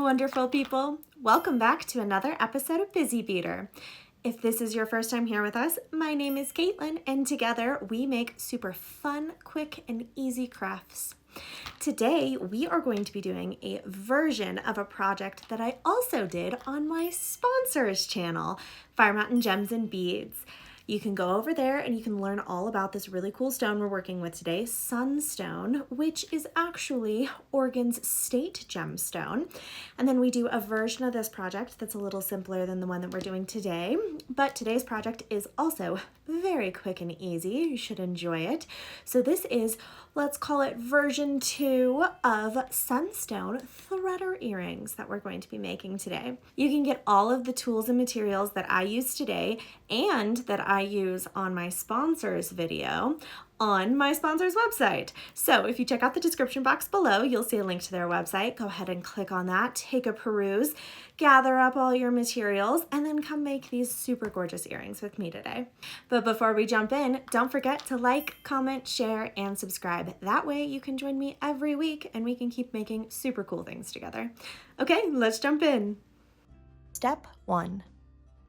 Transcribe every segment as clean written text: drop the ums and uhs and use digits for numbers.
Hello, wonderful people. Welcome back to another episode of Busy Beader. If this is your first time here with us, my name is Caitlin, and together we make super fun, quick, and easy crafts. Today, we are going to be doing a version of a project that I also did on my sponsors channel, Fire Mountain Gems and Beads. You can go over there and you can learn all about this really cool stone we're working with today, Sunstone, which is actually Oregon's state gemstone. And then we do a version of this project that's a little simpler than the one that we're doing today. But today's project is also very quick and easy. You should enjoy it. So this is, let's call it version 2 of Sunstone Threader Earrings that we're going to be making today. You can get all of the tools and materials that I use today and that I use on my sponsors video on my sponsors website. So if you check out the description box below, you'll see a link to their website. Go ahead and click on that, take a peruse, gather up all your materials, and then come make these super gorgeous earrings with me today. But before we jump in, don't forget to like, comment, share, and subscribe. That way you can join me every week and we can keep making super cool things together. Okay, let's jump in. Step 1.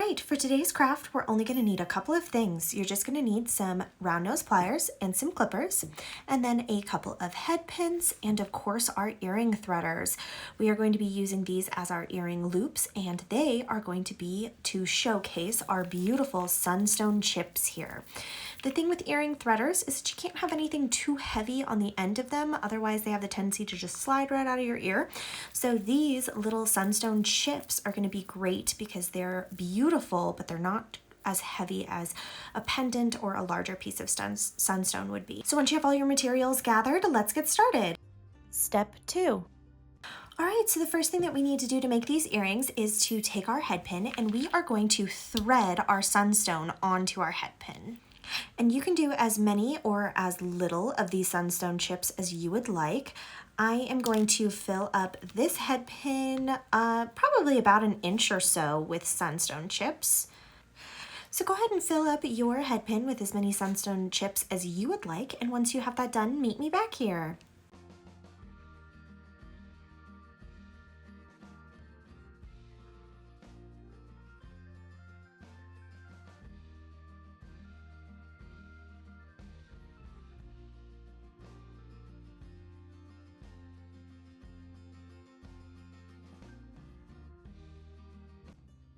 Right, for today's craft, we're only going to need a couple of things. You're just going to need some round nose pliers and some clippers, and then a couple of head pins, and of course our earring threaders. We are going to be using these as our earring loops, and they are going to be to showcase our beautiful sunstone chips here. The thing with earring threaders is that you can't have anything too heavy on the end of them, otherwise they have the tendency to just slide right out of your ear. So these little sunstone chips are going to be great because they're beautiful, but they're not as heavy as a pendant or a larger piece of sunstone would be. So once you have all your materials gathered, let's get started. Step 2. All right, so the first thing that we need to do to make these earrings is to take our head pin, and we are going to thread our sunstone onto our head pin. And you can do as many or as little of these sunstone chips as you would like. I am going to fill up this head pin probably about an inch or so with sunstone chips. So go ahead and fill up your head pin with as many sunstone chips as you would like. And once you have that done, meet me back here.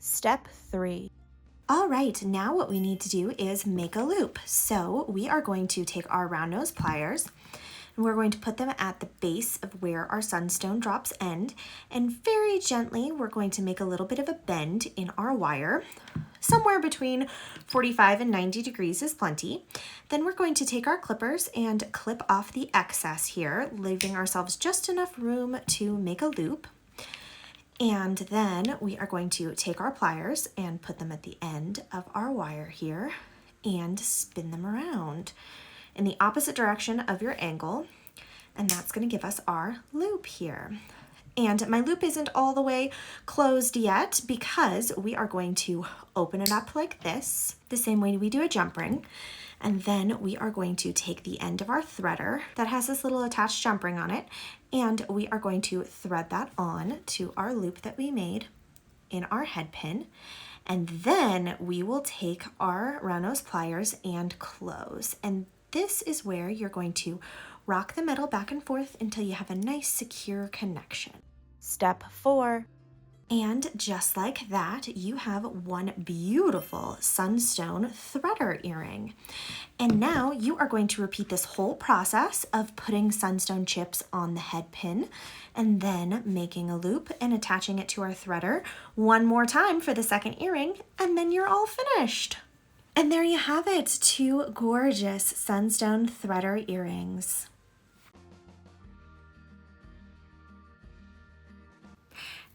Step 3. All right, now what we need to do is make a loop. So we are going to take our round nose pliers and we're going to put them at the base of where our sunstone drops end, and very gently we're going to make a little bit of a bend in our wire. Somewhere between 45 and 90 degrees is plenty. Then we're going to take our clippers and clip off the excess here, leaving ourselves just enough room to make a loop. And then we are going to take our pliers and put them at the end of our wire here and spin them around in the opposite direction of your angle. And that's going to give us our loop here. And my loop isn't all the way closed yet because we are going to open it up like this, the same way we do a jump ring. And then we are going to take the end of our threader that has this little attached jump ring on it, and we are going to thread that on to our loop that we made in our head pin. And then we will take our round nose pliers and close. And this is where you're going to rock the metal back and forth until you have a nice secure connection. Step 4. And just like that, you have one beautiful sunstone threader earring. And now you are going to repeat this whole process of putting sunstone chips on the head pin and then making a loop and attaching it to our threader one more time for the second earring, and then you're all finished. And there you have it, 2 gorgeous sunstone threader earrings.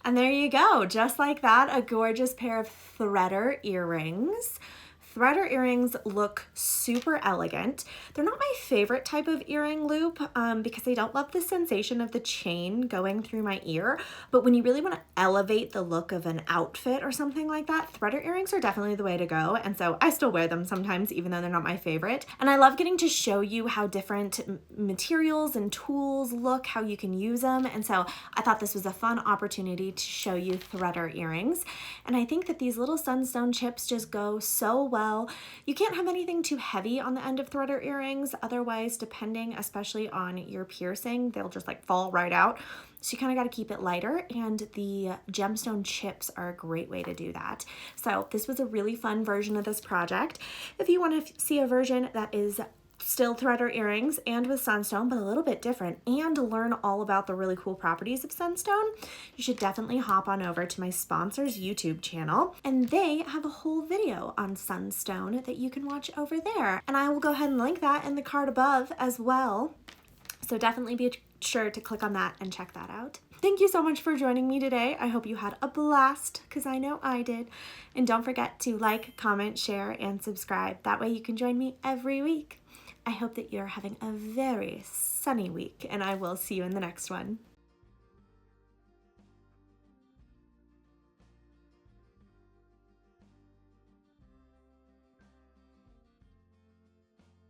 And there you go, just like that, a gorgeous pair of threader earrings Threader earrings look super elegant. They're not my favorite type of earring loop because I don't love the sensation of the chain going through my ear, but when you really want to elevate the look of an outfit or something like that, Threader earrings are definitely the way to go, and so I still wear them sometimes even though they're not my favorite. And I love getting to show you how different materials and tools look, how you can use them, and so I thought this was a fun opportunity to show you Threader earrings. And I think that these little Sunstone chips just go so well. You can't have anything too heavy on the end of Threader earrings, otherwise, depending especially on your piercing, they'll just like fall right out. So you kind of got to keep it lighter, and the gemstone chips are a great way to do that. So this was a really fun version of this project. If you want to see a version that is still Threader earrings and with Sunstone, but a little bit different, and learn all about the really cool properties of Sunstone, you should definitely hop on over to my sponsor's YouTube channel, and they have a whole video on Sunstone that you can watch over there. And I will go ahead and link that in the card above as well. So definitely be sure to click on that and check that out. Thank you so much for joining me today. I hope you had a blast, because I know I did. And don't forget to like, comment, share, and subscribe. That way you can join me every week. I hope that you're having a very sunny week, and I will see you in the next one.